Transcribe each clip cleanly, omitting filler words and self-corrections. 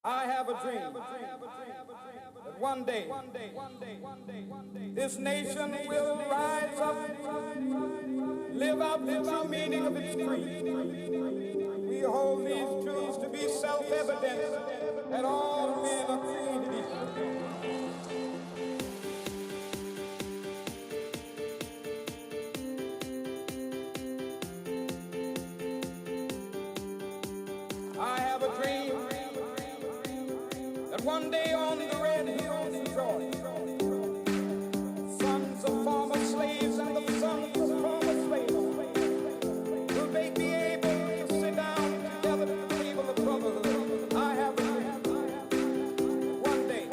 I have a dream that one day this nation will rise up, live out the true meaning of its creed. We hold these truths to be self-evident that all men are created equal. I have a dream that one day on the red hills of Georgia, sons of former slaves and the sons of former slaves will they be able to sit down together at the table of brotherhood. I have a dream that one day.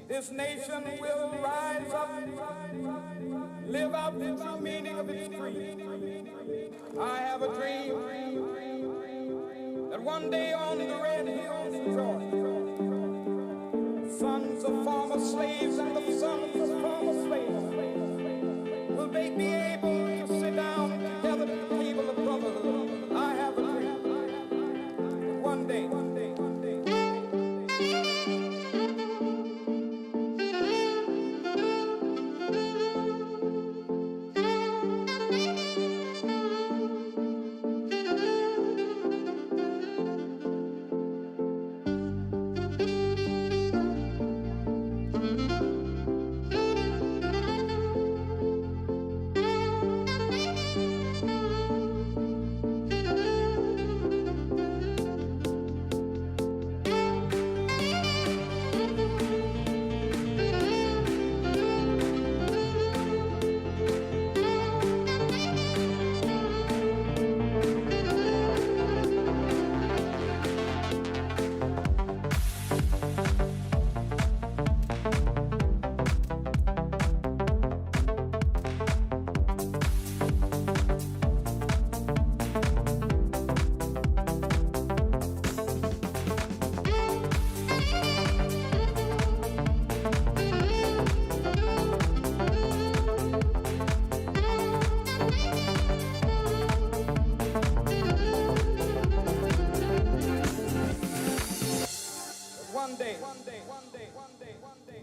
This nation will rise up, live out the true meaning of its creed. I have a dream that one day on the red hills of Georgia, sons of former slaves and the sons of former slaves will they be able to sit down together at the table of brotherhood. I have a dream that one day.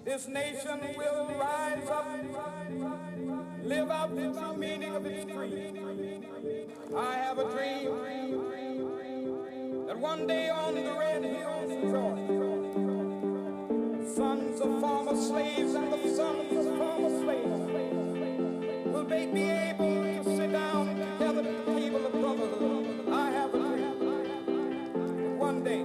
This nation will rise up, live out the true meaning of its creed. I have a dream that one day on the red hills of Georgia, sons of former slaves and the sons of former slaves will they be able to sit down together at the table of brotherhood. I have a dream that one day.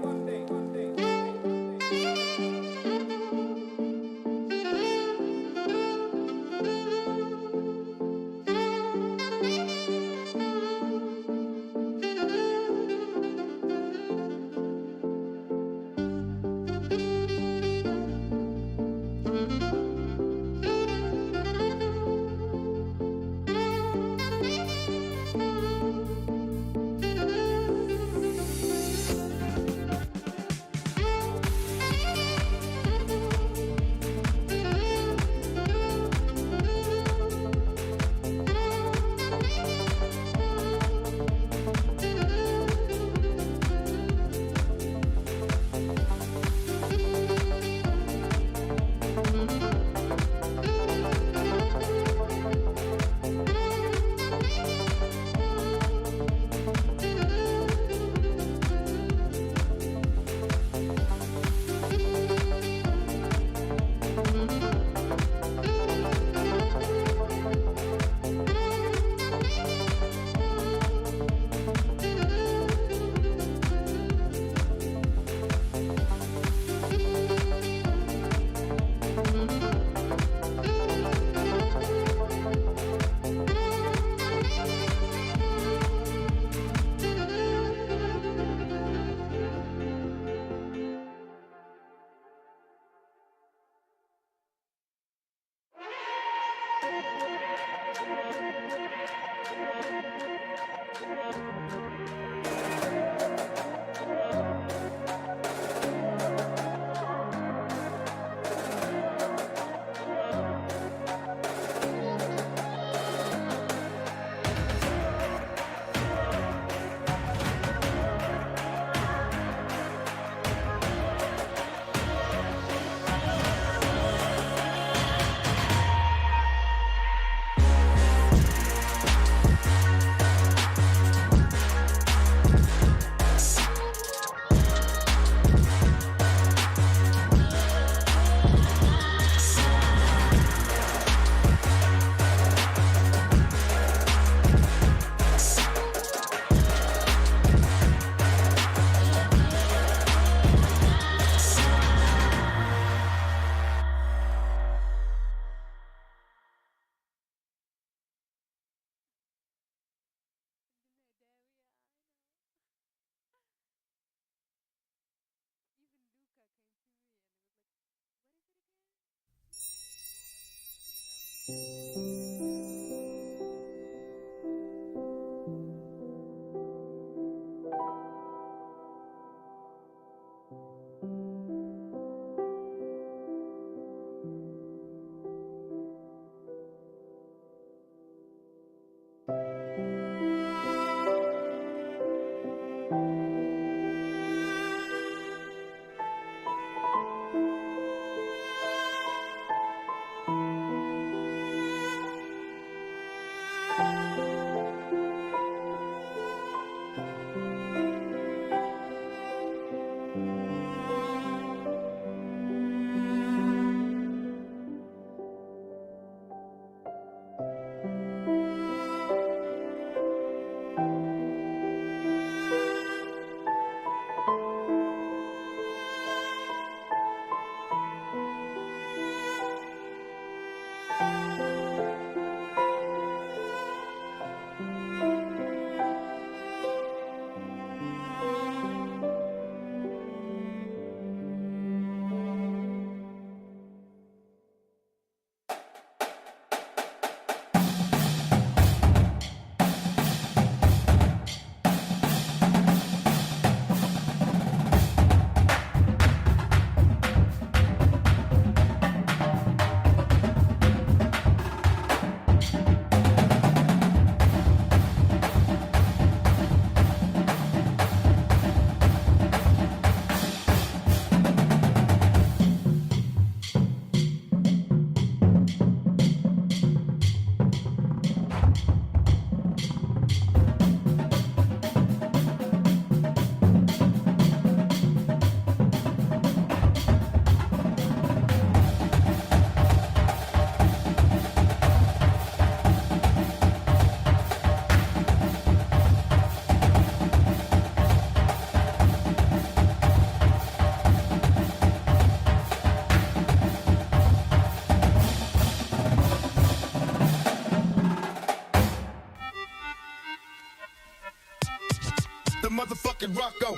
the motherfucking rock go.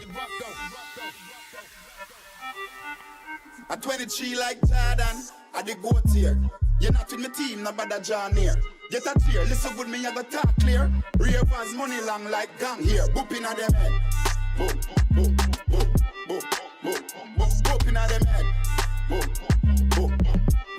A 23 like Jordan, I the goat here. You're not with my team, no bother John here. Get a tear, listen good me, I got talk clear. Ravers money long like gang here. Boop inna them head. Boop, boop, boop, boop, boop, boop, boop inna them head. Boop, boop,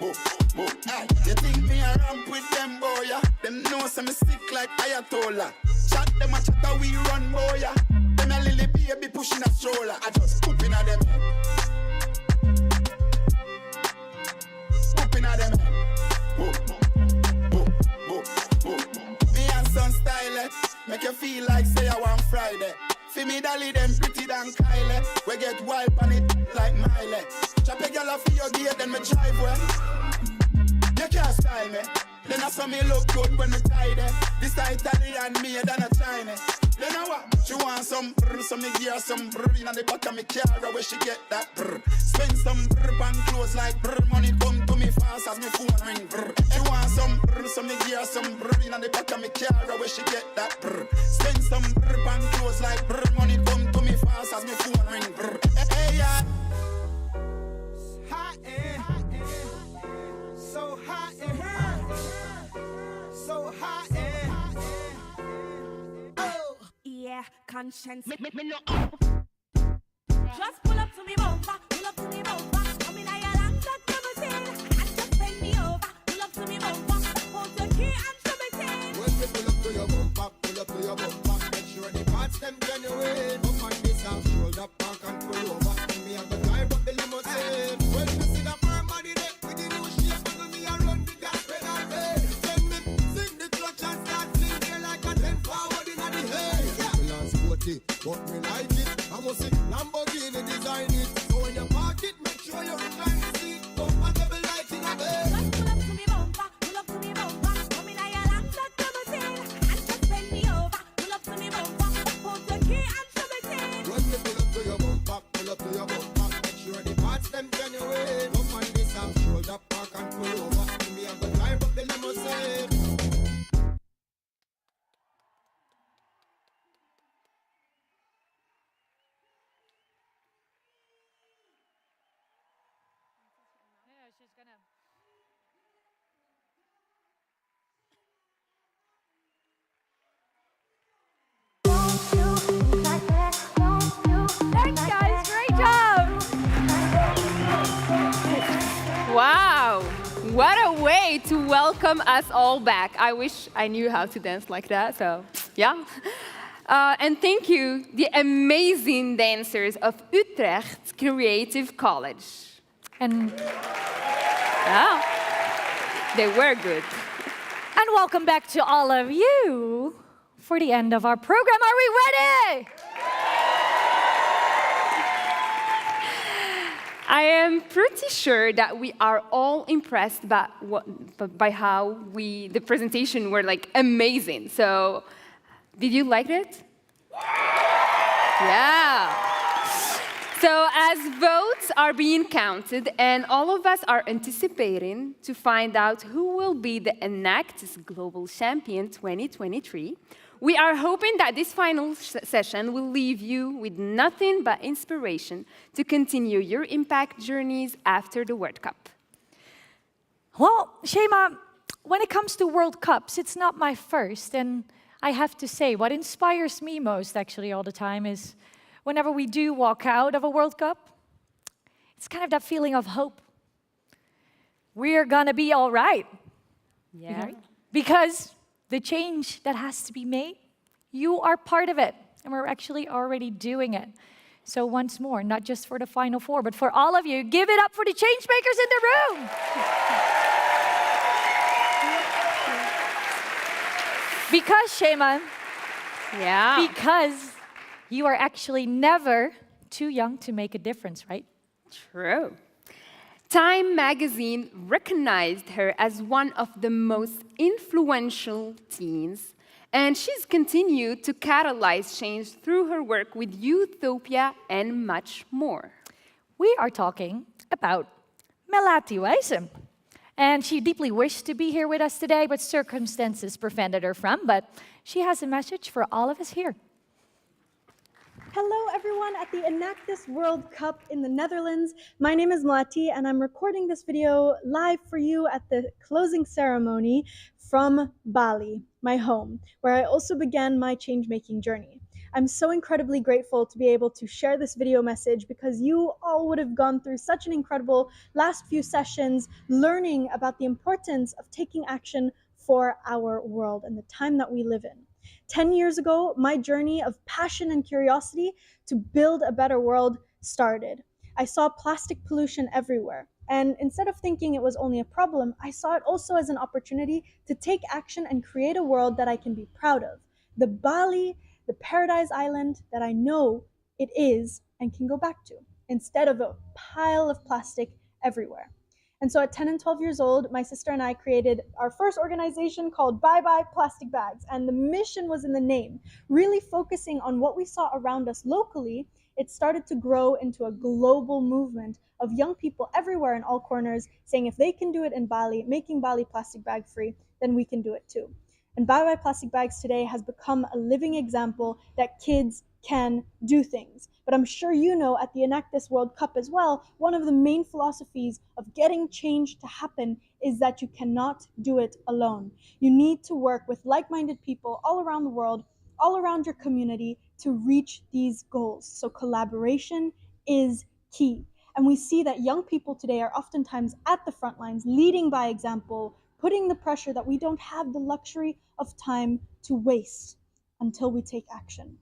boop, boop. Hey, you think me a ramp with them boy, yeah? Them know some me sick like Ayatollah. Chat them a chatter we run boy, yeah? Them a lily baby pushing a stroller. I just boop inna them head. Boop inna them head. Boop, boop, boop, boop. Me and son style, make you feel like say I want Friday. Fi me dolly them pretty than Kylie. We get wild on it like Miley. Chop a girl off your gate then me drive well. You can't style me. Then I saw me look good when me tie there. This a Italian made than a Chinese. Then I what? She want some brr, so me gear some brr. In the back of me car where she get that brr. Spend some brr on clothes like brr. Money come to me fast as me phone ring brr. She want some brr, so me gear some brr. In the back of me car where she get that brr. Spend some brr on clothes like brr. Money come to me fast as me phone ring brr. Hey, yeah. Hot in, so hot in here, so hot in. Oh, yeah, conscience. Me no. Just pull up to me bumper, pull up to me bumper. Come in, I am not gonna say, and just bend me over. Pull up to me bumper, hold the key and show me ten. When you pull up to your bumper, pull up to your bumper. Make sure the parts them genuine. Come on this house, shoulder park and pull over. Me and the drive up the limousine. When you see the firm body there, with the new shape, and me a run the gas pedal red. Then me sing the clutch and start fling there like a 10 forward in the head. People are sporty, but me like it. I must see Lamborghini design it. So when you park it, make sure you recline the seat. Comfortable like in a bed. Just pull up to me bumper, pull up to me bumper. Come in, I am not gonna say, and just bend me over. Pull up to me bumper, hold the key and show me ten. When you pull up to your bumper, pull up to your bumper. Make sure the parts them genuine. Come on this half shoulder park and pull over. Me and the drive up the limousine. Thanks, guys. Great job. Wow. What a way to welcome us all back. I wish I knew how to dance like that, so yeah. And thank you, the amazing dancers of Utrecht Creative College. And Yeah, they were good. welcome back to all of you for the end of our program. Are we ready? I am pretty sure that we are all impressed by how the presentation were like amazing. So, did you like it? Yeah. So as votes are being counted and all of us are anticipating to find out who will be the Enactus Global Champion 2023, we are hoping that this final session will leave you with nothing but inspiration to continue your impact journeys after the World Cup. Well, Shema, when it comes to World Cups, it's not my first. And I have to say, what inspires me most actually all the time is whenever we do walk out of a World Cup, it's kind of that feeling of hope. We're gonna be all right. Yeah. Because the change that has to be made, you are part of it. And we're actually already doing it. So once more, not just for the Final Four, but for all of you, give it up for the change makers in the room. Because, Shema, because you are actually never too young to make a difference, right? True. Time magazine recognized her as one of the most influential teens, and she's continued to catalyze change through her work with Youthopia and much more. We are talking about Melati Wijsem. And she deeply wished to be here with us today, but circumstances prevented her from. But she has a message for all of us here. Hello everyone at the Enactus World Cup in the Netherlands. My name is Mlati and I'm recording this video live for you at the closing ceremony from Bali, my home, where I also began my change-making journey. I'm so incredibly grateful to be able to share this video message because you all would have gone through such an incredible last few sessions learning about the importance of taking action for our world and the time that we live in. 10 years ago, my journey of passion and curiosity to build a better world started. I saw plastic pollution everywhere. And instead of thinking it was only a problem, I saw it also as an opportunity to take action and create a world that I can be proud of. The Bali, the paradise island that I know it is and can go back to, instead of a pile of plastic everywhere. And so at 10 and 12 years old, my sister and I created our first organization called Bye Bye Plastic Bags. And the mission was in the name, really focusing on what we saw around us locally. It started to grow into a global movement of young people everywhere in all corners saying if they can do it in Bali, making Bali plastic bag free, then we can do it too. And Bye Bye Plastic Bags today has become a living example that kids can do things. But I'm sure you know at the Enactus World Cup as well, one of the main philosophies of getting change to happen is that you cannot do it alone. You need to work with like-minded people all around the world, all around your community to reach these goals. So collaboration is key. And we see that young people today are oftentimes at the front lines, leading by example, putting the pressure that we don't have the luxury of time to waste until we take action.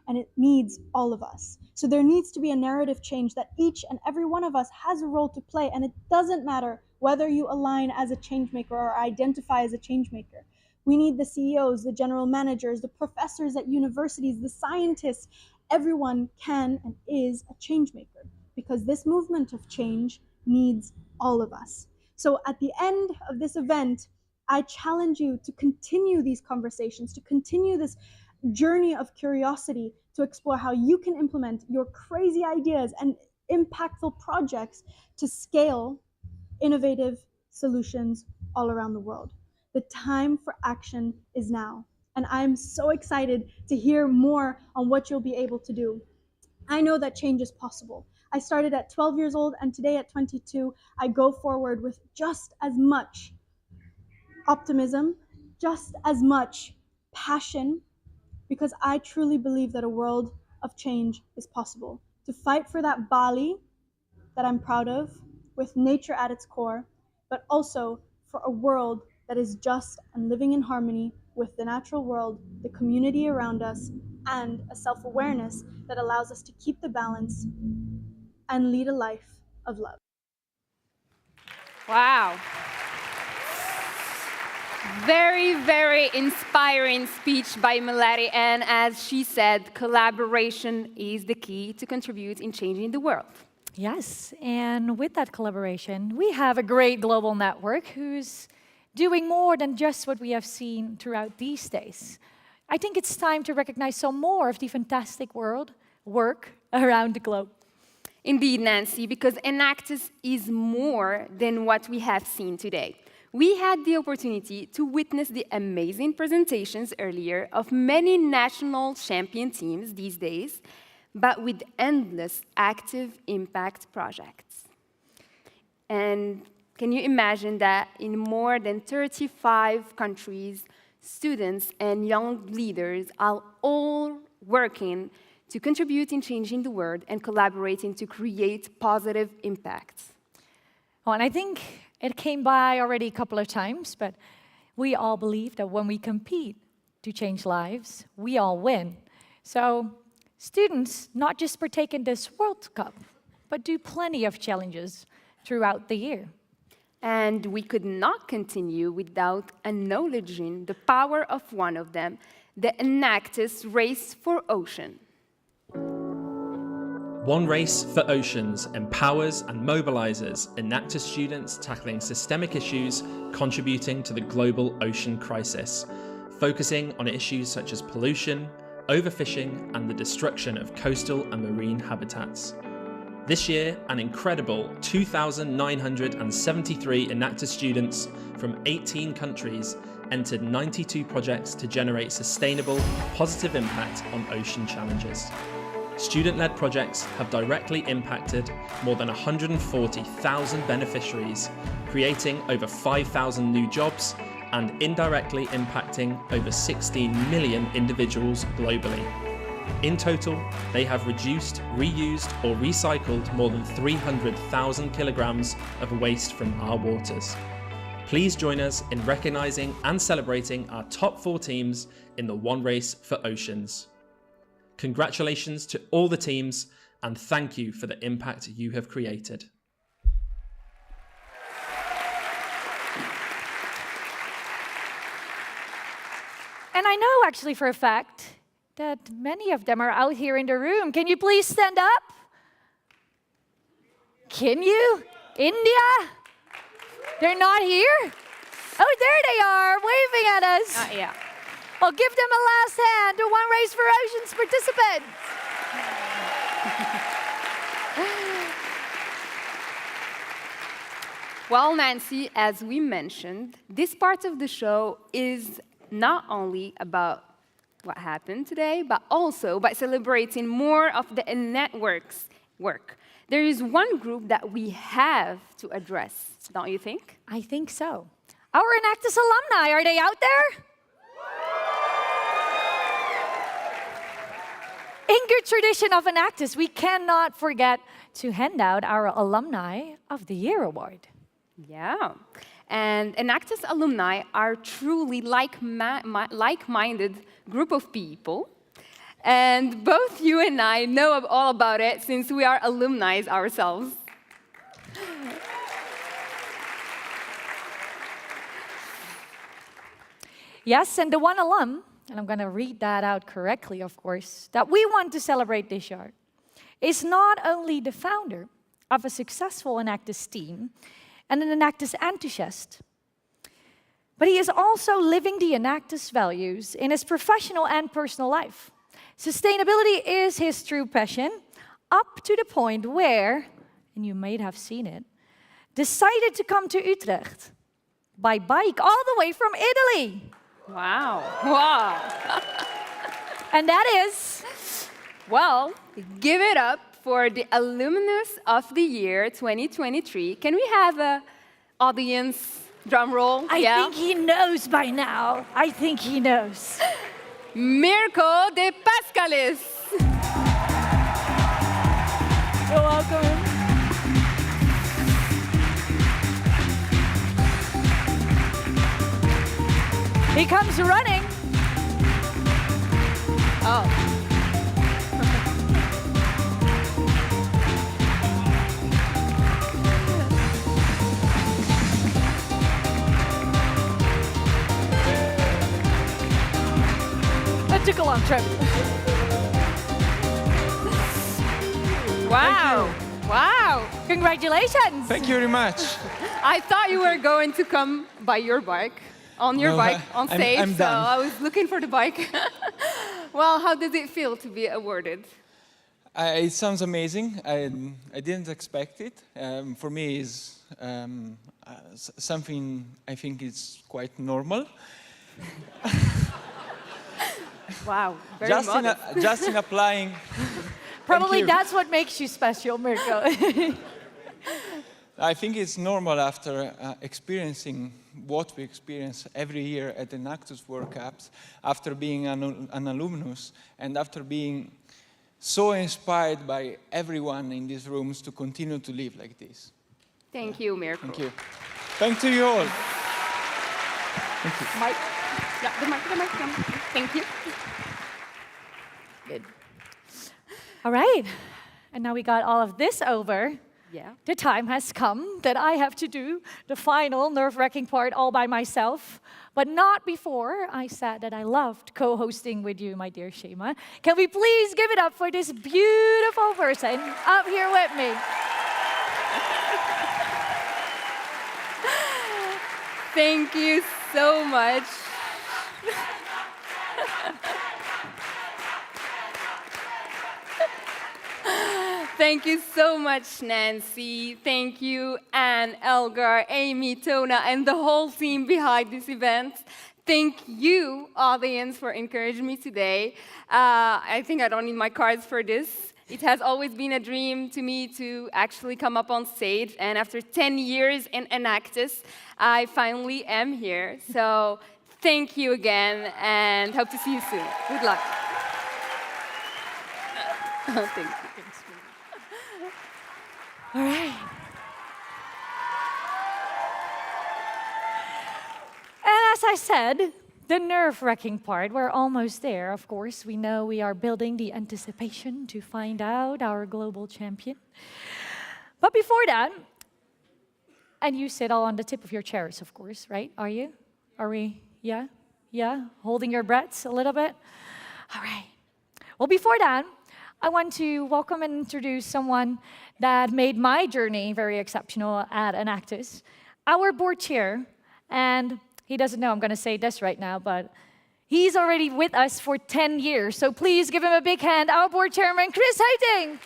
And it needs all of us. So there needs to be a narrative change that each and every one of us has a role to play, and it doesn't matter whether you align as a change maker or identify as a change maker. We need the CEOs, the general managers, the professors at universities, the scientists. Everyone can and is a change maker because this movement of change needs all of us. So at the end of this event, I challenge you to continue these conversations, to continue this journey of curiosity, to explore how you can implement your crazy ideas and impactful projects to scale innovative solutions all around the world. The time for action is now. And I'm so excited to hear more on what you'll be able to do. I know that change is possible. I started at 12 years old, and today at 22, I go forward with just as much optimism, just as much passion, because I truly believe that a world of change is possible. To fight for that Bali that I'm proud of, with nature at its core, but also for a world that is just and living in harmony with the natural world, the community around us, and a self-awareness that allows us to keep the balance and lead a life of love. Wow. Very, very inspiring speech by Melody. And as she said, collaboration is the key to contribute in changing the world. Yes, and with that collaboration, we have a great global network who's doing more than just what we have seen throughout these days. I think it's time to recognize some more of the fantastic work around the globe. Indeed, Nancy, because Enactus is more than what we have seen today. We had the opportunity to witness the amazing presentations earlier of many national champion teams these days, but with endless active impact projects. And can you imagine that in more than 35 countries, students and young leaders are all working to contribute in changing the world and collaborating to create positive impacts? Well, and I think it came by already a couple of times, but we all believe that when we compete to change lives, we all win. So students not just partake in this World Cup, but do plenty of challenges throughout the year. And we could not continue without acknowledging the power of one of them, the Enactus Race for Ocean. One Race for Oceans empowers and mobilizes Enactus students tackling systemic issues contributing to the global ocean crisis, focusing on issues such as pollution, overfishing, and the destruction of coastal and marine habitats. This year, an incredible 2,973 Enactus students from 18 countries entered 92 projects to generate sustainable, positive impact on ocean challenges. student-led projects have directly impacted more than 140,000 beneficiaries, creating over 5,000 new jobs and indirectly impacting over 16 million individuals globally. In total, they have reduced, reused or recycled more than 300,000 kilograms of waste from our waters. Please join us in recognising and celebrating our top 4 teams in the One Race for Oceans. Congratulations to all the teams and thank you for the impact you have created. And I know actually for a fact that many of them are out here in the room. Can you please stand up? Can you? India? They're not here? Oh, there they are, waving at us. Yeah. Well, give them a last hand to One Race for Oceans participants. Well, Nancy, as we mentioned, this part of the show is not only about what happened today, but also by celebrating more of the network's work. There is one group that we have to address, don't you think? I think so. Our Enactus alumni, are they out there? In good tradition of Enactus, we cannot forget to hand out our Alumni of the Year award. Yeah. And Enactus alumni are truly like-minded group of people. And both you and I know all about it since we are alumni ourselves. Yes, and the one alum, and I'm going to read that out correctly, of course, that we want to celebrate this year is not only the founder of a successful Enactus team and an Enactus enthusiast, but he is also living the Enactus values in his professional and personal life. Sustainability is his true passion, up to the point where, and you may have seen it, decided to come to Utrecht by bike all the way from Italy. Wow. Wow. And that is, well, give it up for the Alumnus of the Year 2023. Can we have an audience drum roll? I think he knows by now. I think he knows. Mirko de Pascalis. You're welcome. He comes running. Oh. That took a long trip. Wow. Wow. Congratulations. Thank you very much. I thought you were going to come by your bike. On your bike, on stage, I'm so done. I was looking for the bike. Well, how does it feel to be awarded? It sounds amazing. I didn't expect it. For me, it's something I think is quite normal. Wow, very Just modest. in applying. Probably Thank you. that's what makes you special, Mirko. I think it's normal after experiencing what we experience every year at the Enactus World Cups, after being an alumnus, and after being so inspired by everyone in these rooms to continue to live like this. Thank you, Mirko. Thank you. Thanks to you all. Mike. Yeah, the mic. Thank you. Good. All right. And now we got all of this over. Yeah. The time has come that I have to do the final nerve-wracking part all by myself, but not before I said that I loved co-hosting with you, my dear Shema. Can we please give it up for this beautiful person up here with me? Thank you so much. Thank you so much, Nancy. Thank you, Anne, Elgar, Amy, Tona, and the whole team behind this event. thank you, audience, for encouraging me today. I think I don't need my cards for this. It has always been a dream to me to actually come up on stage, and after 10 years in Enactus, I finally am here. So thank you again, and hope to see you soon. Good luck. Thank you. All right. And as I said, the nerve-wracking part, we're almost there, of course. We know we are building the anticipation to find out our global champion. But before that, and you sit all on the tip of your chairs, of course, right? Are you? Are we? Yeah? Yeah? Holding your breaths a little bit? All right. Well, before that, I want to welcome and introduce someone that made my journey very exceptional at Enactus, our board chair. And he doesn't know I'm going to say this right now, but he's already with us for 10 years. So please give him a big hand, our board chairman, Chris Heiting.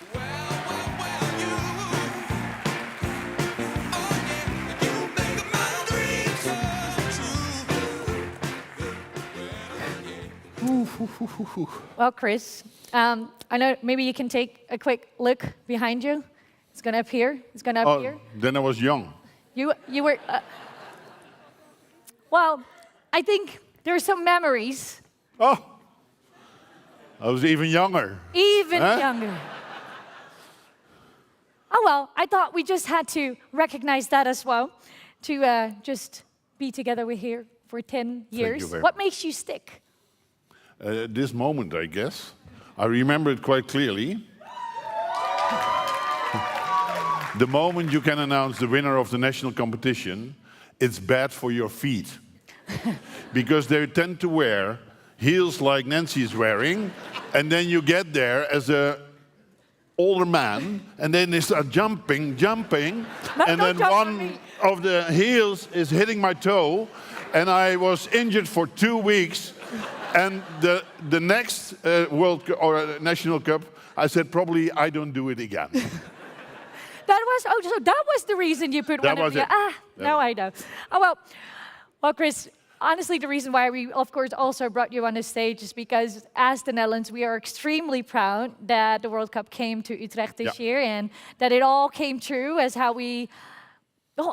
Well, Chris, I know maybe you can take a quick look behind you. It's going to appear. It's going to appear. Then I was young. You were... well, I think there are some memories. Oh, I was even younger. Even younger. Oh, well, I thought we just had to recognize that as well, to just be together with here for 10 years. What makes you stick? This moment, I guess. I remember it quite clearly. The moment you can announce the winner of the national competition, it's bad for your feet. Because they tend to wear heels like Nancy's wearing, and then you get there as a older man, and then they start jumping, and then one of the heels is hitting my toe, and I was injured for 2 weeks. And the next World Cup or National Cup, I said probably I don't do it again. So that was the reason you put that one of your... Now I know. Oh, well, Chris, honestly, the reason why we, of course, also brought you on the stage is because as the Netherlands, we are extremely proud that the World Cup came to Utrecht this year and that it all came true as how we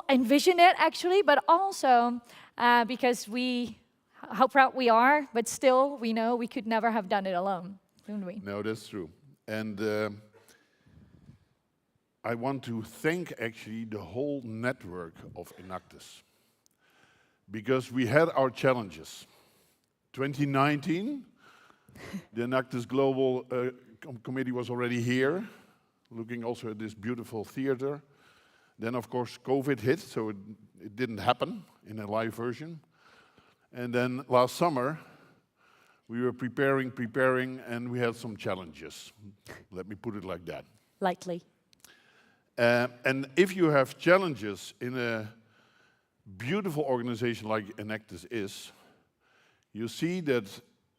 envisioned it, actually, but also because how proud we are, but still, we know we could never have done it alone, couldn't we? No, that's true. And I want to thank, actually, the whole network of Enactus. Because we had our challenges. 2019, the Enactus Global Committee was already here, looking also at this beautiful theater. Then, of course, COVID hit, so it didn't happen in a live version. And then last summer, we were preparing, and we had some challenges. Let me put it like that. Lightly. And if you have challenges in a beautiful organization like Enactus is, you see that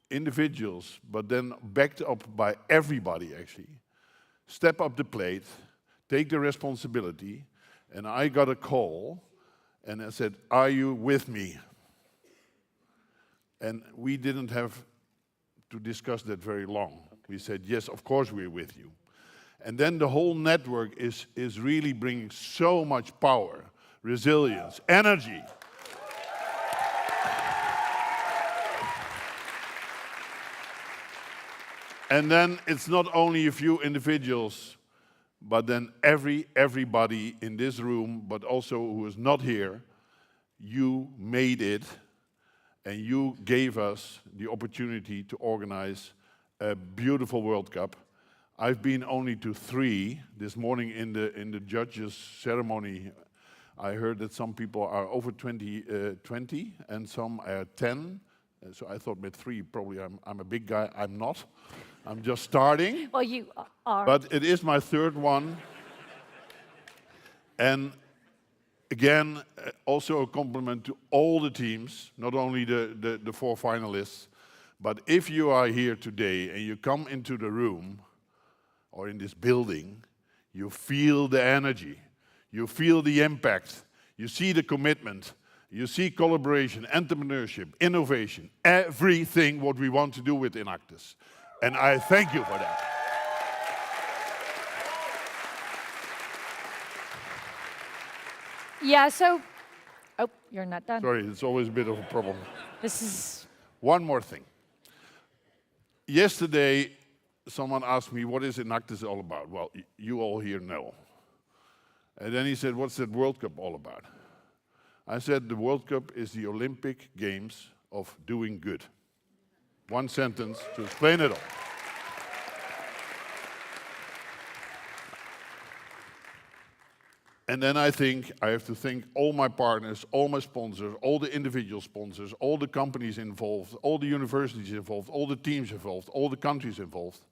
individuals, but then backed up by everybody actually, step up the plate, take the responsibility, and I got a call, and I said, "Are you with me?" And we didn't have to discuss that very long. We said, yes, of course we're with you. And then the whole network is really bringing so much power, resilience, energy. And then it's not only a few individuals, but then everybody in this room, but also who is not here, you made it. And you gave us the opportunity to organize a beautiful World Cup. I've been only to 3 this morning in the judges' ceremony. I heard that some people are over 20 and some are 10. So I thought with 3 probably I'm a big guy. I'm not. I'm just starting. Well, you are. But it is my 3rd one. And again, also a compliment to all the teams, not only the 4 finalists, but if you are here today and you come into the room or in this building, you feel the energy, you feel the impact, you see the commitment, You see collaboration, entrepreneurship, innovation, everything what we want to do with Enactus. And I thank you for that. Yeah, so, oh, you're not done. Sorry, it's always a bit of a problem. This is, One more thing. Yesterday, someone asked me, what is Enactus all about? Well, you all here know. And then he said, what's that World Cup all about? I said, the World Cup is the Olympic Games of doing good. One sentence to explain it all. And then I think I have to thank all my partners, all my sponsors, all the individual sponsors, all the companies involved, all the universities involved, all the teams involved, all the countries involved.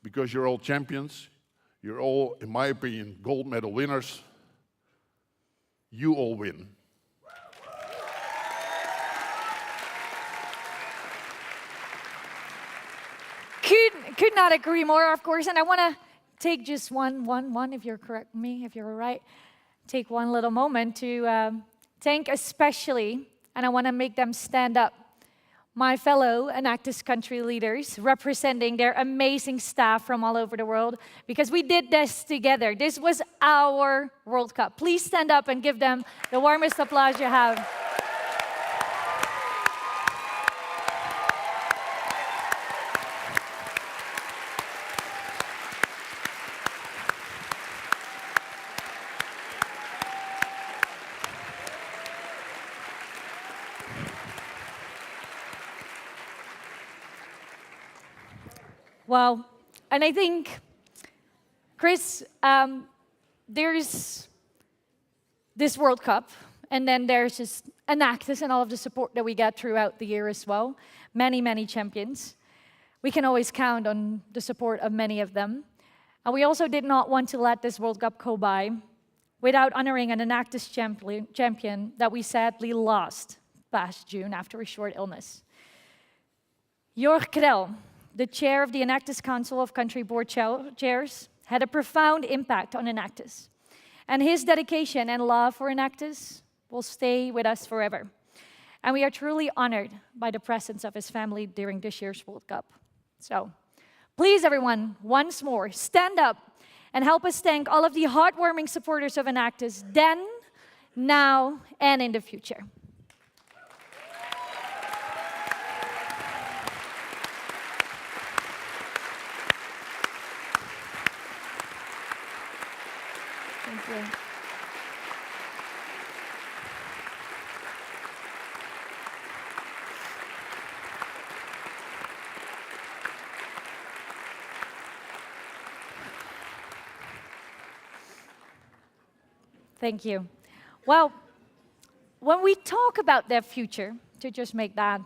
Because you're all champions, you're all, in my opinion, gold medal winners. You all win. could not agree more, of course, and I want to take just one, if you're correct me, if you're right, take one little moment to thank especially, and I want to make them stand up, my fellow Enactus country leaders representing their amazing staff from all over the world, because we did this together. This was our World Cup. Please stand up and give them the warmest applause you have. Well, and I think, Chris, there's this World Cup, and then there's just Enactus and all of the support that we get throughout the year as well. Many, many champions. We can always count on the support of many of them. And we also did not want to let this World Cup go by without honoring an Enactus champion that we sadly lost past June after a short illness. Jorg Krell, the chair of the Enactus Council of Country Board Chairs, had a profound impact on Enactus. And his dedication and love for Enactus will stay with us forever. And we are truly honored by the presence of his family during this year's World Cup. So, please everyone, once more, stand up and help us thank all of the heartwarming supporters of Enactus then, now, and in the future. Thank you. Thank you. Well, when we talk about their future, to just make that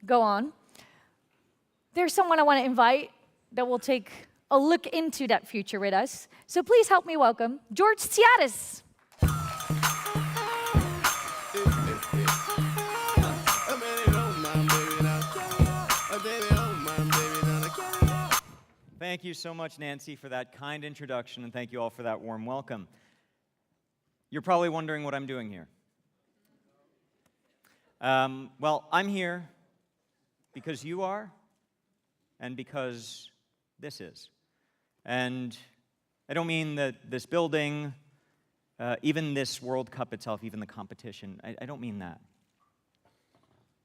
go on, there's someone I want to invite that will take a look into that future with us. So please help me welcome George Tsiaris. Thank you so much, Nancy, for that kind introduction, and thank you all for that warm welcome. You're probably wondering what I'm doing here. Well, I'm here because you are, and because this is. And I don't mean that this building, even this World Cup itself, even the competition, I don't mean that.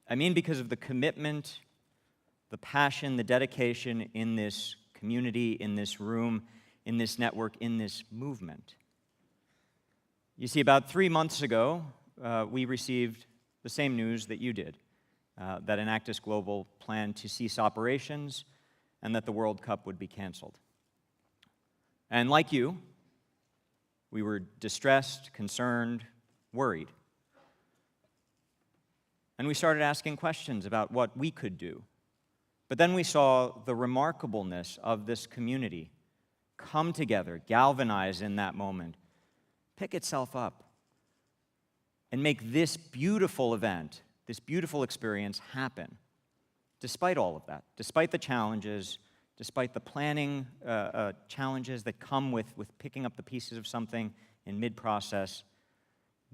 I mean because of the commitment, the passion, the dedication in this community, in this room, in this network, in this movement. You see, about 3 months ago, we received the same news that you did, that Enactus Global planned to cease operations and that the World Cup would be canceled. And like you, we were distressed, concerned, worried. And we started asking questions about what we could do. But then we saw the remarkableness of this community come together, galvanize in that moment, pick itself up, and make this beautiful event, this beautiful experience happen, despite all of that, despite the challenges, despite the planning challenges that come with picking up the pieces of something in mid-process.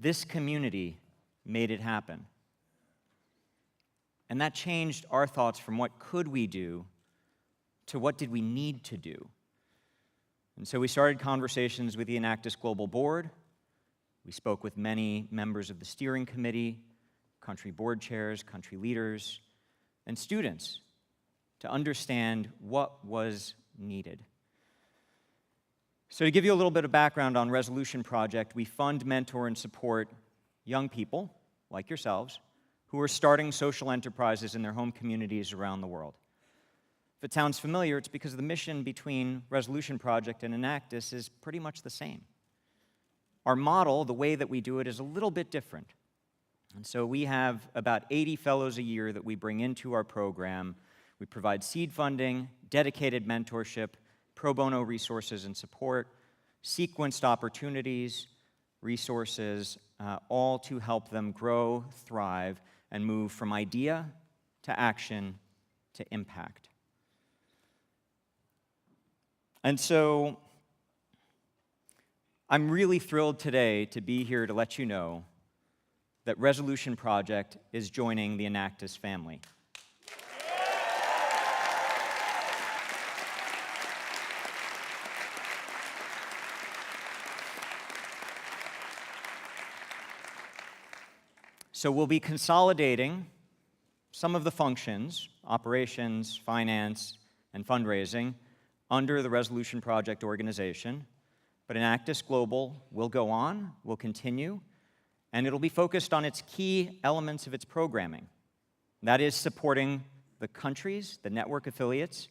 This community made it happen. And that changed our thoughts from what could we do to what did we need to do. And so we started conversations with the Enactus Global Board. We spoke with many members of the steering committee, country board chairs, country leaders, and students to understand what was needed. So to give you a little bit of background on Resolution Project, we fund, mentor, and support young people, like yourselves, who are starting social enterprises in their home communities around the world. If it sounds familiar, it's because the mission between Resolution Project and Enactus is pretty much the same. Our model, the way that we do it, is a little bit different. And so we have about 80 fellows a year that we bring into our program. We provide seed funding, dedicated mentorship, pro bono resources and support, sequenced opportunities, resources, all to help them grow, thrive, and move from idea to action to impact. And so I'm really thrilled today to be here to let you know that Resolution Project is joining the Enactus family. So we'll be consolidating some of the functions, operations, finance, and fundraising, under the Resolution Project organization. But Enactus Global will go on, will continue, and it'll be focused on its key elements of its programming. That is supporting the countries, the network affiliates,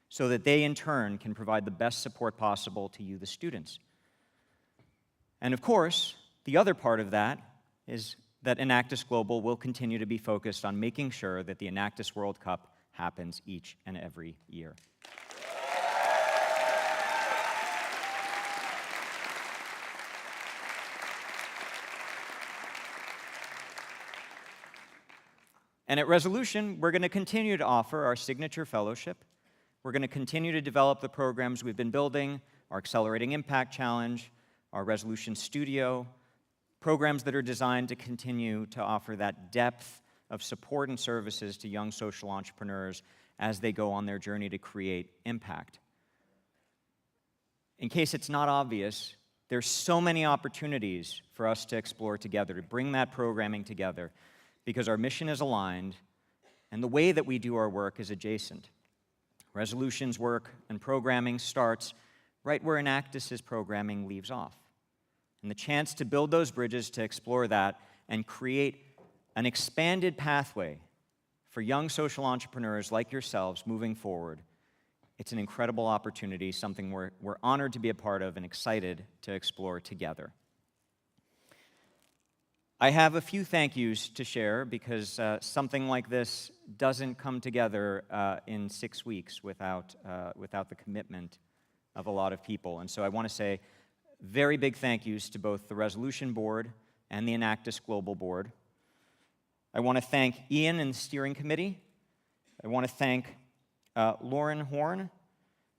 so that they in turn can provide the best support possible to you, the students. And of course, the other part of that is that Enactus Global will continue to be focused on making sure that the Enactus World Cup happens each and every year. And at Resolution, we're going to continue to offer our signature fellowship. We're going to continue to develop the programs we've been building, our Accelerating Impact Challenge, our Resolution Studio, programs that are designed to continue to offer that depth of support and services to young social entrepreneurs as they go on their journey to create impact. In case it's not obvious, there's so many opportunities for us to explore together, to bring that programming together, because our mission is aligned and the way that we do our work is adjacent. Resolution's work and programming starts right where Enactus's programming leaves off. And the chance to build those bridges to explore that and create an expanded pathway for young social entrepreneurs like yourselves moving forward, it's an incredible opportunity, something we're honored to be a part of and excited to explore together. I have a few thank yous to share because something like this doesn't come together in 6 weeks without the commitment of a lot of people. And so I want to say very big thank yous to both the Resolution Board and the Enactus Global Board. I want to thank Ian and the Steering Committee. I want to thank Lauren Horn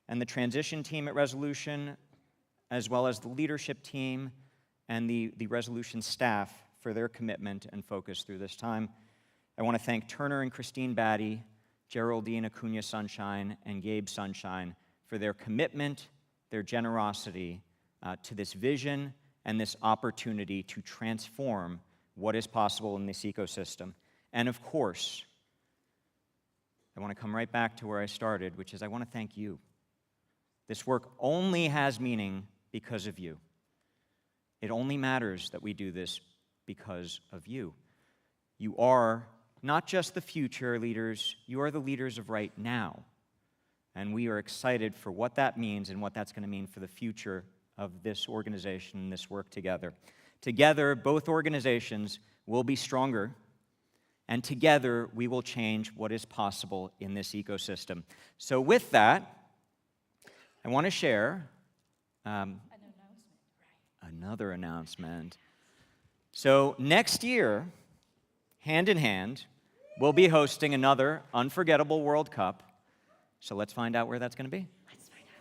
and the transition team at Resolution, as well as the leadership team and the Resolution staff for their commitment and focus through this time. I want to thank Turner and Christine Batty, Geraldine Acuna Sunshine, and Gabe Sunshine for their commitment, their generosity to this vision and this opportunity to transform what is possible in this ecosystem. And of course, I want to come right back to where I started, which is I want to thank you. This work only has meaning because of you. It only matters that we do this because of you. You are not just the future leaders, you are the leaders of right now. And we are excited for what that means and what that's going to mean for the future of this organization and this work together. Together, both organizations will be stronger, and together we will change what is possible in this ecosystem. So with that, I want to share another announcement. So next year, hand in hand, we'll be hosting another unforgettable World Cup. So let's find out where that's going to be. Let's find out.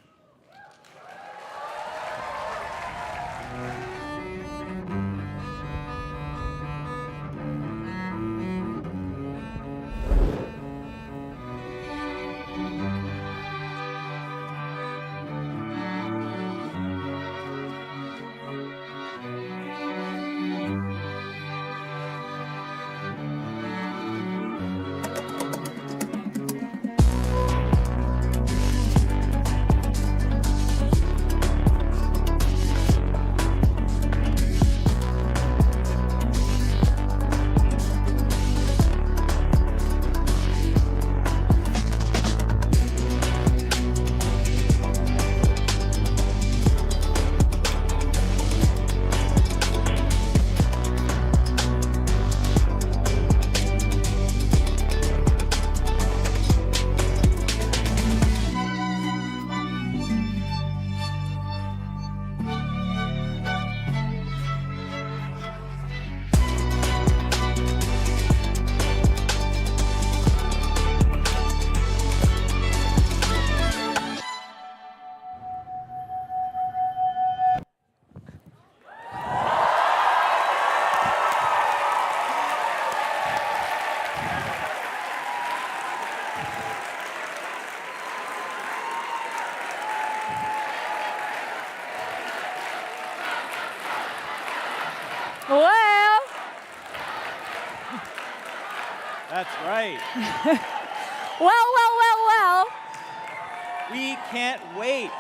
That's right. Well. We can't wait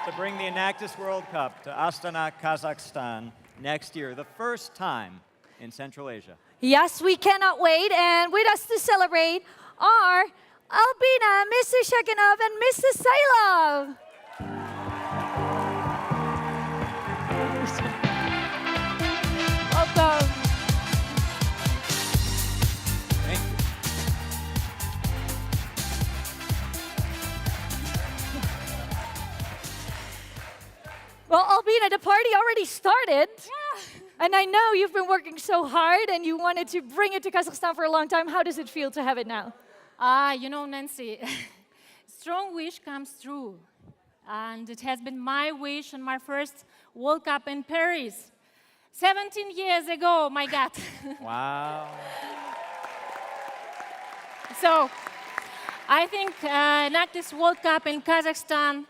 to bring the Enactus World Cup to Astana, Kazakhstan next year, the first time in Central Asia. Yes, we cannot wait. And with us to celebrate are Albina, Mr. Shakinov, and Mr. Sailov. Welcome. Thank you. Well, Albina, the party already started. Yeah. And I know you've been working so hard and you wanted to bring it to Kazakhstan for a long time. How does it feel to have it now? You know, Nancy, strong wish comes true. And it has been my wish on my first World Cup in Paris. 17 years ago, my God. Wow. So, I think Enactus World Cup in Kazakhstan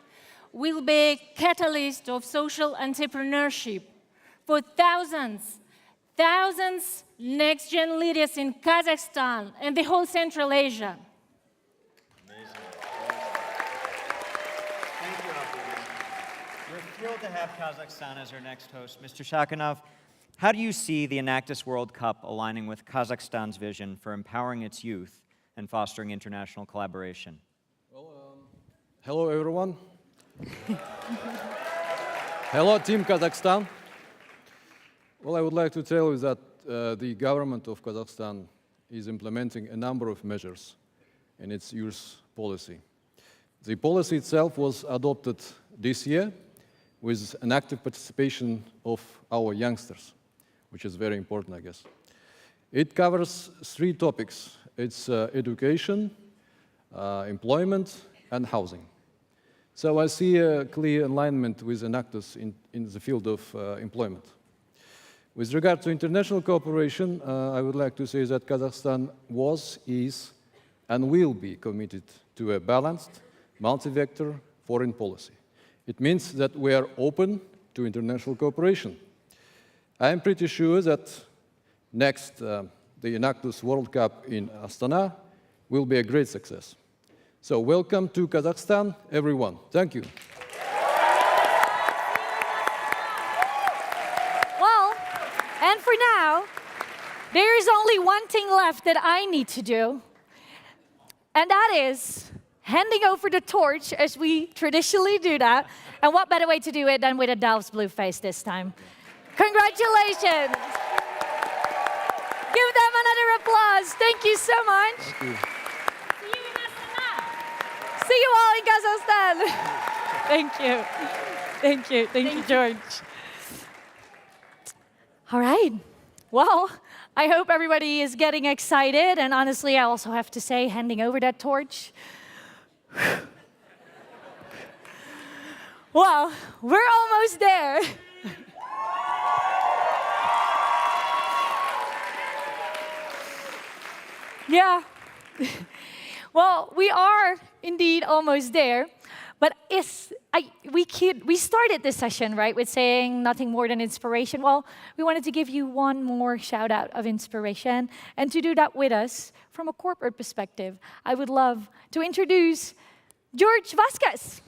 will be a catalyst of social entrepreneurship for thousands next-gen leaders in Kazakhstan and the whole Central Asia. Amazing. Thank you, Albina. We're thrilled to have Kazakhstan as our next host. Mr. Shakinov, how do you see the Enactus World Cup aligning with Kazakhstan's vision for empowering its youth and fostering international collaboration? Well, hello, everyone. Hello, Team Kazakhstan. Well, I would like to tell you that the government of Kazakhstan is implementing a number of measures in its youth policy. The policy itself was adopted this year with an active participation of our youngsters, which is very important, I guess. It covers 3 topics. It's education, employment, and housing. So I see a clear alignment with Enactus in the field of employment. With regard to international cooperation, I would like to say that Kazakhstan was, is, and will be committed to a balanced, multi-vector foreign policy. It means that we are open to international cooperation. I am pretty sure that next, the Enactus World Cup in Astana will be a great success. So welcome to Kazakhstan, everyone. Thank you. Well, and for now, there is only one thing left that I need to do, and that is handing over the torch as we traditionally do that. And what better way to do it than with a Delft's blue face this time? Congratulations. Give them another applause. Thank you so much. Thank you. See you all in Kazakhstan. Thank you. Thank you. Thank you, George. All right. Well, I hope everybody is getting excited. And honestly, I also have to say, handing over that torch. Well, we're almost there. Yeah. Well, we are indeed almost there. But we started this session, right, with saying nothing more than inspiration. Well, we wanted to give you one more shout out of inspiration. And to do that with us, from a corporate perspective, I would love to introduce George Vasquez.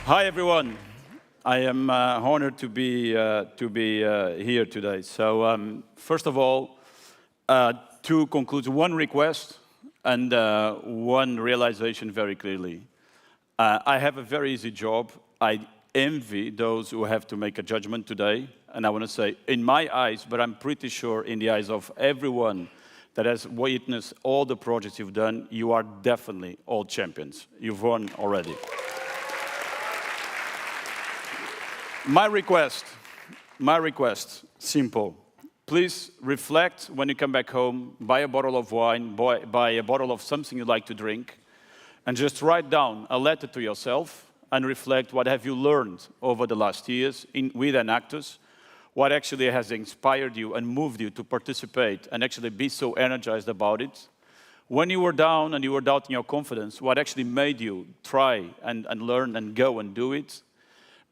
Hi, everyone. I am honored to be here today. So, first of all, to conclude, one request and one realization very clearly. I have a very easy job. I envy those who have to make a judgment today. And I want to say, in my eyes, but I'm pretty sure in the eyes of everyone that has witnessed all the projects you've done, you are definitely all champions. You've won already. My request, simple. Please reflect when you come back home, buy a bottle of wine, buy a bottle of something you like to drink, and just write down a letter to yourself and reflect what have you learned over the last years with Enactus, what actually has inspired you and moved you to participate and actually be so energized about it. When you were down and you were doubting your confidence, what actually made you try and learn and go and do it.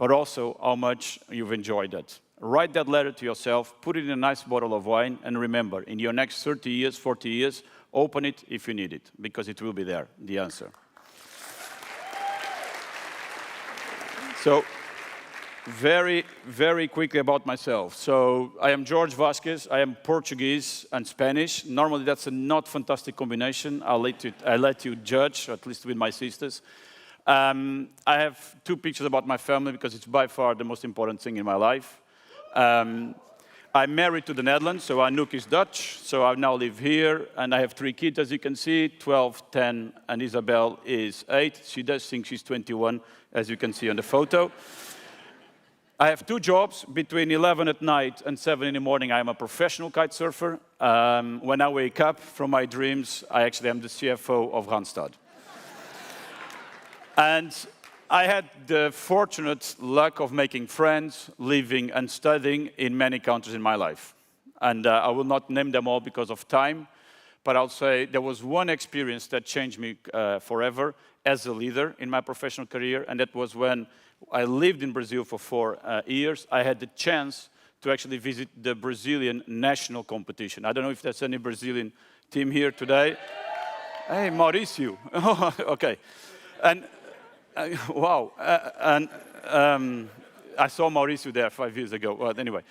but also how much you've enjoyed it. Write that letter to yourself, put it in a nice bottle of wine, and remember, in your next 30 years, 40 years, open it if you need it, because it will be there, the answer. So, very, very quickly about myself. So, I am Jorge Vasquez. I am Portuguese and Spanish. Normally, that's a not fantastic combination. I'll let you judge, at least with my sisters. I have 2 pictures about my family because it's by far the most important thing in my life. I'm married to the Netherlands, so Anouk is Dutch, so I now live here, and I have 3 kids, as you can see, 12, 10, and Isabel is 8. She does think she's 21, as you can see on the photo. I have 2 jobs. Between 11 at night and 7 in the morning, I'm a professional kite surfer. When I wake up from my dreams, I actually am the CFO of Randstad. And I had the fortunate luck of making friends, living and studying in many countries in my life. And I will not name them all because of time, but I'll say there was one experience that changed me forever as a leader in my professional career, and that was when I lived in Brazil for 4 years. I had the chance to actually visit the Brazilian national competition. I don't know if there's any Brazilian team here today. Hey, Mauricio. Okay. And wow. I saw Mauricio there 5 years ago. Well, anyway.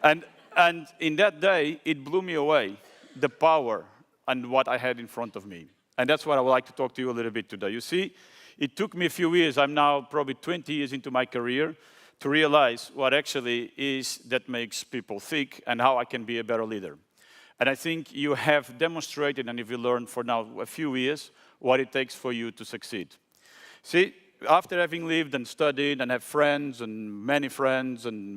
And in that day, it blew me away, the power and what I had in front of me. And that's what I would like to talk to you a little bit today. You see, it took me a few years, I'm now probably 20 years into my career, to realize what actually is that makes people think and how I can be a better leader. And I think you have demonstrated, and if you learned for now a few years, what it takes for you to succeed. See, after having lived and studied and have friends and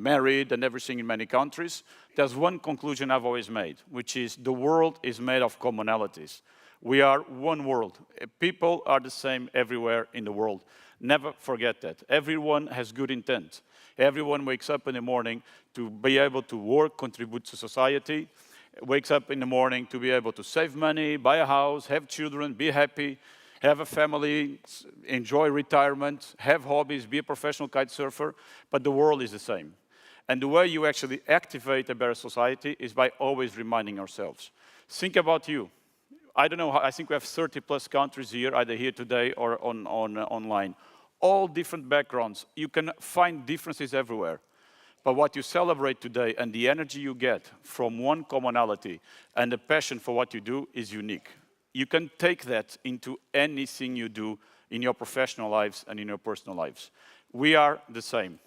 married and everything in many countries, there's one conclusion I've always made, which is the world is made of commonalities. We are one world. People are the same everywhere in the world. Never forget that. Everyone has good intent. Everyone wakes up in the morning to be able to work, contribute to society, wakes up in the morning to be able to save money, buy a house, have children, be happy, have a family, enjoy retirement, have hobbies, be a professional kite surfer, but the world is the same. And the way you actually activate a better society is by always reminding ourselves. Think about you. I don't know, I think we have 30 plus countries here, either here today or online. All different backgrounds. You can find differences everywhere. But what you celebrate today and the energy you get from one commonality and the passion for what you do is unique. You can take that into anything you do in your professional lives and in your personal lives. We are the same.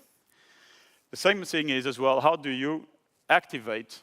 The same thing is as well, how do you activate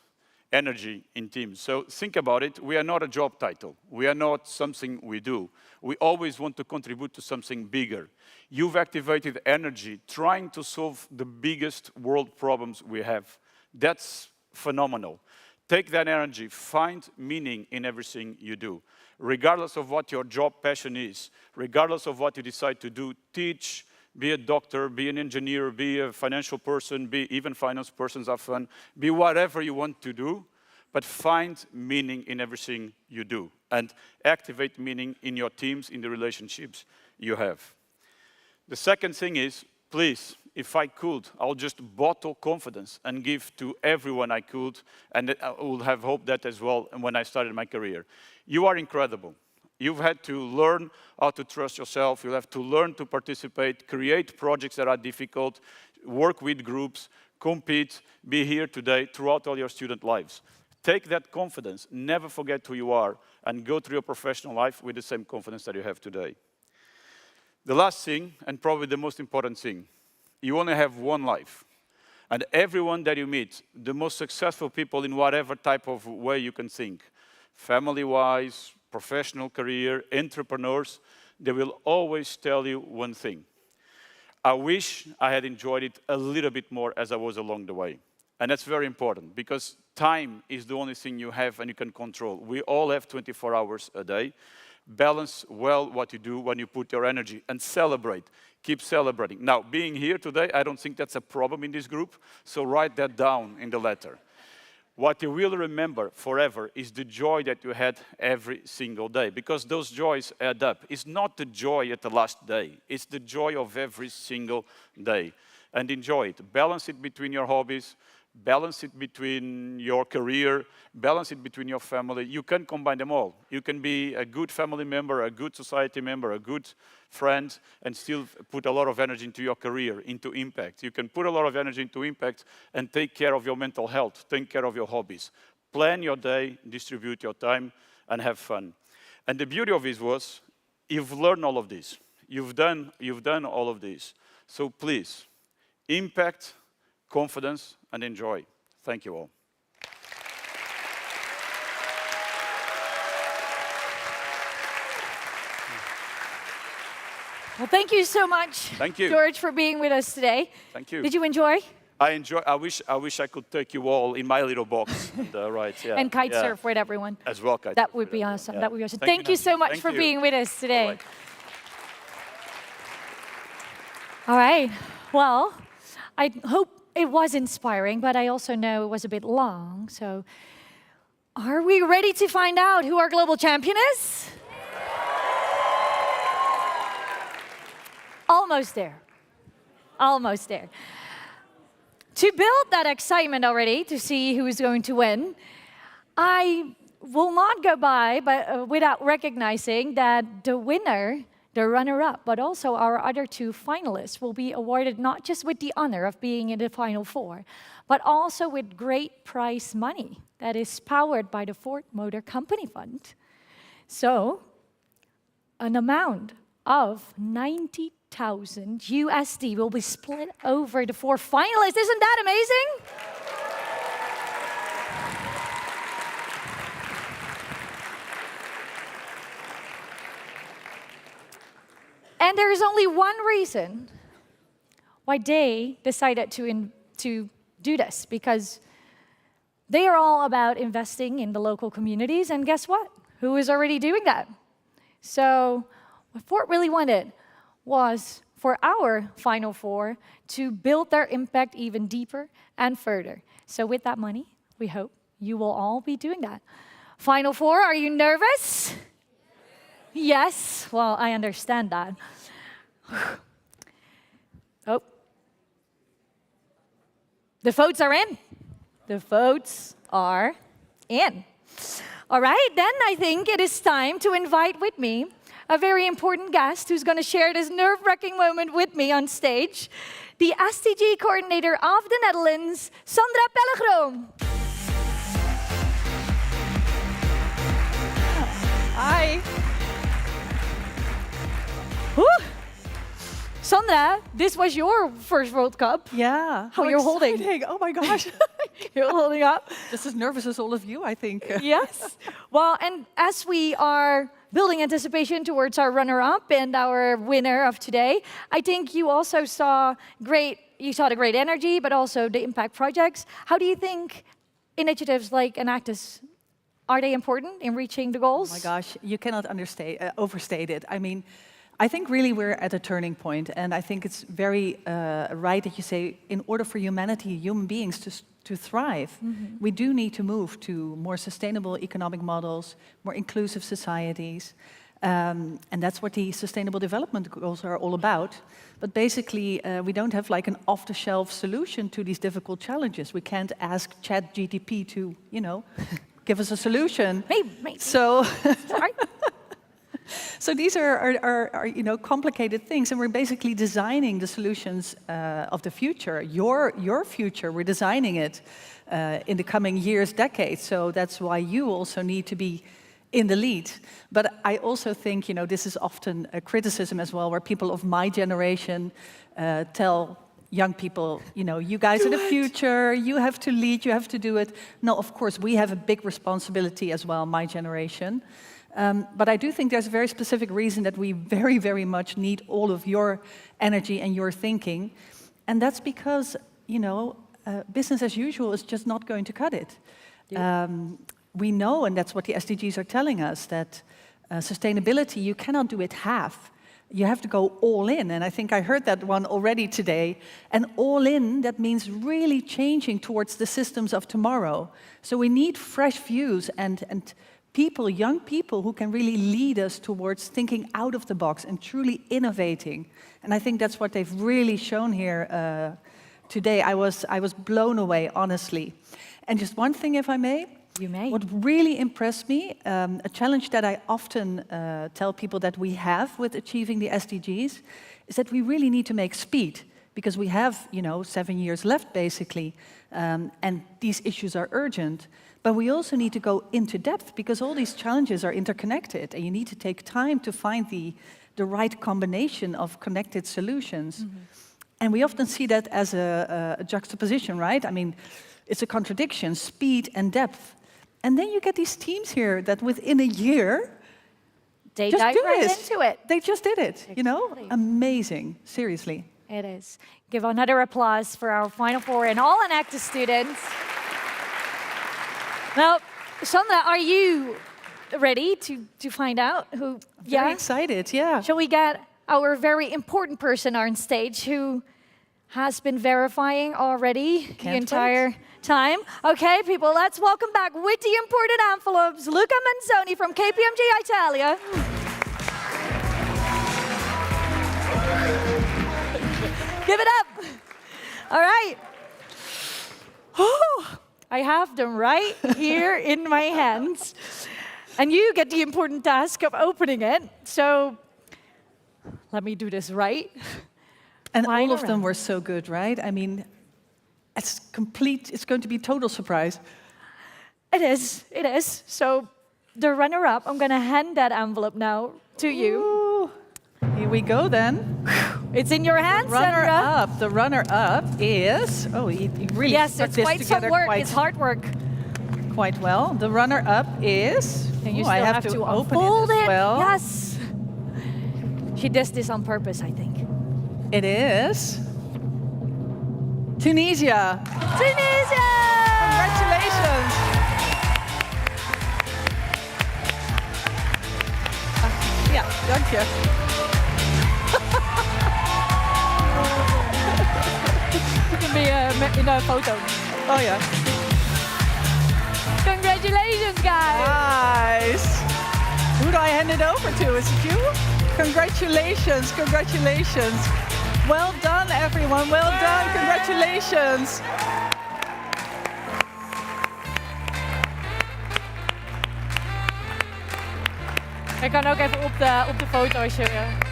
energy in teams? So think about it, we are not a job title. We are not something we do. We always want to contribute to something bigger. You've activated energy trying to solve the biggest world problems we have. That's phenomenal. Take that energy, find meaning in everything you do. Regardless of what your job passion is, regardless of what you decide to do, teach, be a doctor, be an engineer, be a financial person, be even finance persons are fun, be whatever you want to do, but find meaning in everything you do and activate meaning in your teams, in the relationships you have. The second thing is, please, if I could, I'll just bottle confidence and give to everyone I could, and I would have hoped that as well when I started my career. You are incredible. You've had to learn how to trust yourself. You'll have to learn to participate, create projects that are difficult, work with groups, compete, be here today throughout all your student lives. Take that confidence, never forget who you are, and go through your professional life with the same confidence that you have today. The last thing, and probably the most important thing, you only have one life. And everyone that you meet, the most successful people in whatever type of way you can think, family-wise, professional career, entrepreneurs, they will always tell you one thing. I wish I had enjoyed it a little bit more as I was along the way. And that's very important because time is the only thing you have and you can control. We all have 24 hours a day. Balance well what you do when you put your energy and celebrate. Keep celebrating. Now, being here today, I don't think that's a problem in this group, so write that down in the letter. What you will remember forever is the joy that you had every single day, because those joys add up. It's not the joy at the last day, it's the joy of every single day. and enjoy it. Balance it between your hobbies, balance it between your career, balance it between your family. You can combine them all. You can be a good family member, a good society member, a good friend, and still put a lot of energy into your career, into impact. You can put a lot of energy into impact and take care of your mental health, take care of your hobbies. Plan your day, distribute your time, and have fun. And the beauty of it was, you've learned all of this. You've done all of this. So please, impact, confidence, and enjoy. Thank you all. Well, thank you so much, Thank you. George, for being with us today. Thank you. Did you enjoy? I wish I could take you all in my little box. And, right, yeah. And kite surf with everyone. As well, kite That surf would with be everyone, awesome. yeah. That would be awesome. Thank Thank you so much for being with us today. Bye-bye. All right. Well, I hope it was inspiring, but I also know it was a bit long. So are we ready to find out who our global champion is? Almost there. Almost there. To build that excitement already, to see who is going to win, I will not go by without recognizing that the winner, the runner-up, but also our other two finalists will be awarded not just with the honor of being in the Final Four, but also with great prize money that is powered by the Ford Motor Company Fund. So, an amount of 90,000 USD will be split over the 4 finalists. Isn't that amazing? And there is only one reason why they decided to do this, because they are all about investing in the local communities, and guess what? Who is already doing that? So what Ford really wanted was for our Final Four to build their impact even deeper and further. So with that money, we hope you will all be doing that. Final Four, are you nervous? Yes, well, I understand that. Oh. The votes are in. The votes are in. All right, then I think it is time to invite with me a very important guest who's going to share this nerve-wracking moment with me on stage, the SDG coordinator of the Netherlands, Sandra Pellegrom. Hi. Whew. Sandra, this was your first World Cup. Yeah. How you're holding? Oh my gosh. You're holding up. Just as nervous as all of you, I think. Yes. Well, and as we are building anticipation towards our runner-up and our winner of today, I think you also saw the great energy, but also the impact projects. How do you think initiatives like Enactus, are they important in reaching the goals? Oh my gosh, you cannot overstate it. I mean, I think really we're at a turning point, and I think it's very right that you say, in order for humanity, human beings to thrive, we do need to move to more sustainable economic models, more inclusive societies, and that's what the Sustainable Development Goals are all about. But basically, we don't have like an off-the-shelf solution to these difficult challenges. We can't ask ChatGPT to, give us a solution. Hey. So. So these are complicated things, and we're basically designing the solutions of the future. Your future, we're designing it in the coming years, decades. So that's why you also need to be in the lead. But I also think, this is often a criticism as well, where people of my generation tell young people, you guys are the future, you have to lead, you have to do it. No, of course, we have a big responsibility as well, my generation. But I do think there's a very specific reason that we very, very much need all of your energy and your thinking. And that's because, business as usual is just not going to cut it. We know, and that's what the SDGs are telling us, that sustainability, you cannot do it half. you have to go all in. And I think I heard that one already today. And all in, that means really changing towards the systems of tomorrow. So we need fresh views and people, young people, who can really lead us towards thinking out of the box and truly innovating. And I think that's what they've really shown here today. I was blown away, honestly. And just one thing, if I may. You may. What really impressed me, a challenge that I often tell people that we have with achieving the SDGs, is that we really need to make speed, because we have, 7 years left, basically, and these issues are urgent. But we also need to go into depth, because all these challenges are interconnected, and you need to take time to find the right combination of connected solutions. Mm-hmm. And we often see that as a juxtaposition, right? I mean, it's a contradiction, speed and depth. And then you get these teams here that within a year, they dive right into it. They just did it, exactly. Amazing, seriously. It is. Give another applause for our Final Four and all Enactus students. Now, Sandra, are you ready to find out who? Very excited, yeah. Shall we get our very important person on stage who has been verifying already the entire time? Okay, people, let's welcome back with the imported envelopes, Luca Manzoni from KPMG Italia. Give it up. All right. Oh, I have them right here in my hands. And you get the important task of opening it. So let me do this right. And all of them were so good, right? I mean, it's going to be total surprise. It is. So the runner-up, I'm going to hand that envelope now to you. Ooh. Here we go then. It's in your hands, Sandra. The runner-up is, he really yes, it's quite some work, it's hard work. Quite well. The runner-up is, and you still I have to open it as well. Yes. She does this on purpose, I think. It is Tunisia. Tunisia! Congratulations. Ja, dank je. You can be in a photo. Oh yeah. Congratulations, guys. Nice. Who do I hand it over to? Is it you? Congratulations, congratulations. Well done, everyone. Well done. Congratulations. Ik kan ook even op de foto als je...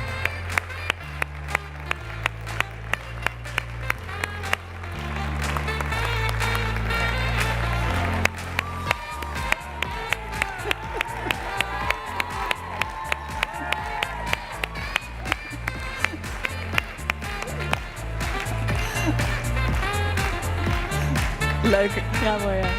Leuk. Ja, mooi ja.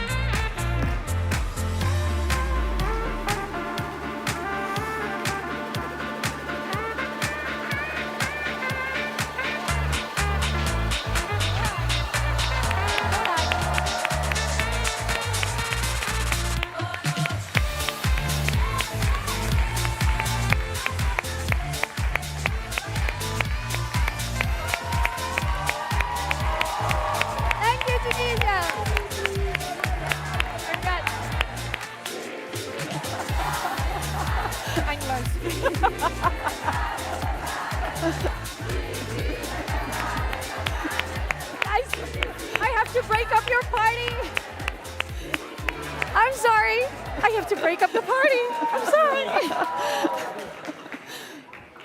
I have to break up your party. I'm sorry. I have to break up the party. I'm sorry.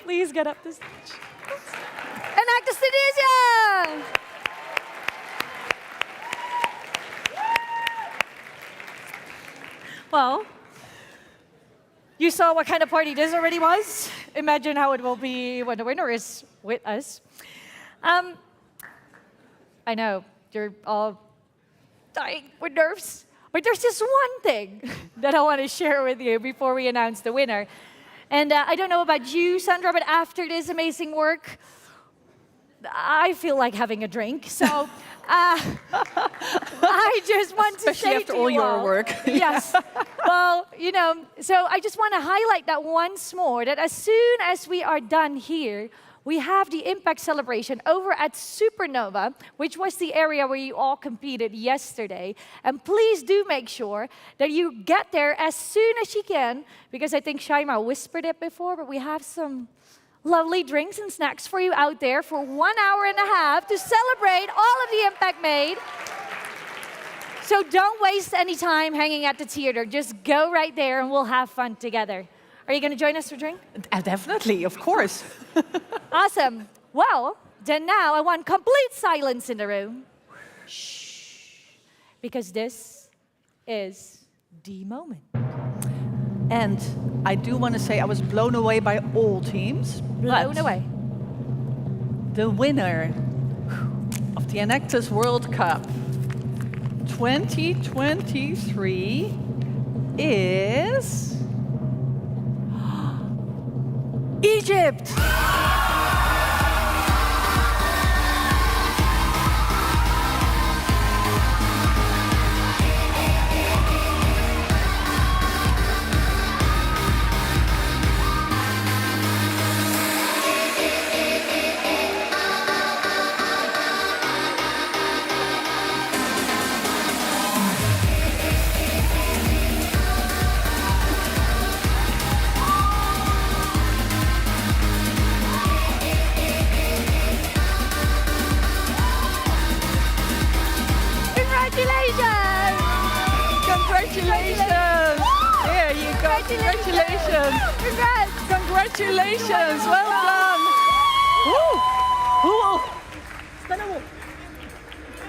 Please get up the stage. Enactus Tunisia! Well, you saw what kind of party this already was. Imagine how it will be when the winner is with us. I know, you're all dying with nerves. But there's just one thing that I want to share with you before we announce the winner. And I don't know about you, Sandra, but after this amazing work, I feel like having a drink. So I just want to Especially say after to all you your all, work. Yes. Well, you know, so I just want to highlight that once more, that as soon as we are done here, we have the Impact Celebration over at Supernova, which was the area where you all competed yesterday. And please do make sure that you get there as soon as you can, because I think Shaima whispered it before, but we have some lovely drinks and snacks for you out there for 1 hour and a half to celebrate all of the impact made. So don't waste any time hanging at the theater. Just go right there and we'll have fun together. Are you going to join us for a drink? Definitely, of course. Awesome. Well, then now I want complete silence in the room. Shh. Because this is the moment. And I do want to say I was blown away by all teams. Blown away. The winner of the Enactus World Cup 2023 is Egypt. Congratulations! Here you go. Congratulations! Congrats! Congratulations! Well done! Woo! Who will?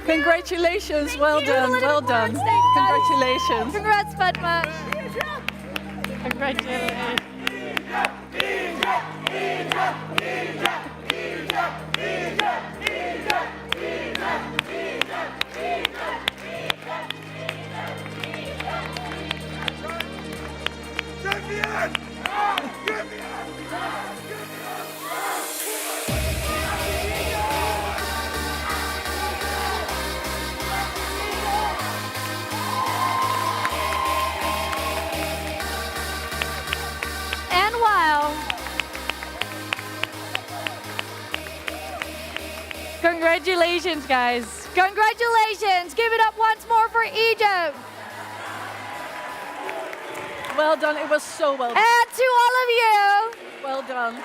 Congratulations! Well done! Well done! Congratulations! Congrats, Fatma! Congratulations! And wow! Congratulations, guys. Congratulations! Give it up once more for Egypt. Well done. It was so well done. And to all of you. Well done.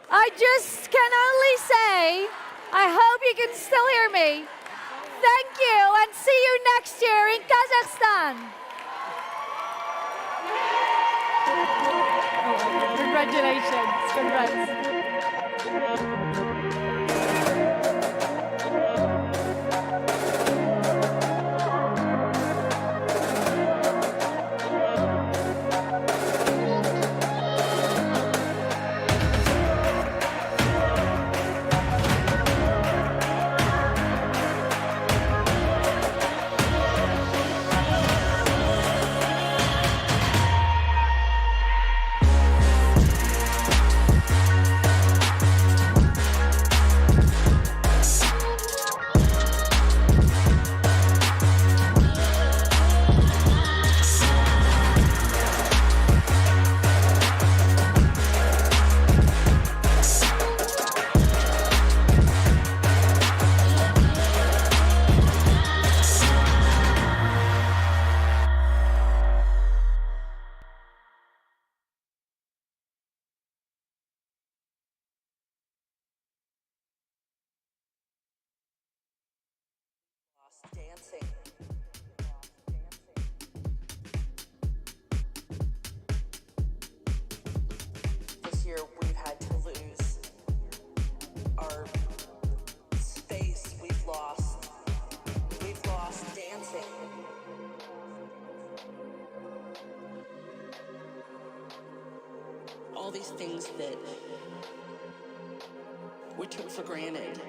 I just can only say, I hope you can still hear me. Thank you, and see you next year in Kazakhstan. Congratulations. Congrats. Dancing. This year we've had to lose our space. We've lost dancing. All these things that we took for granted.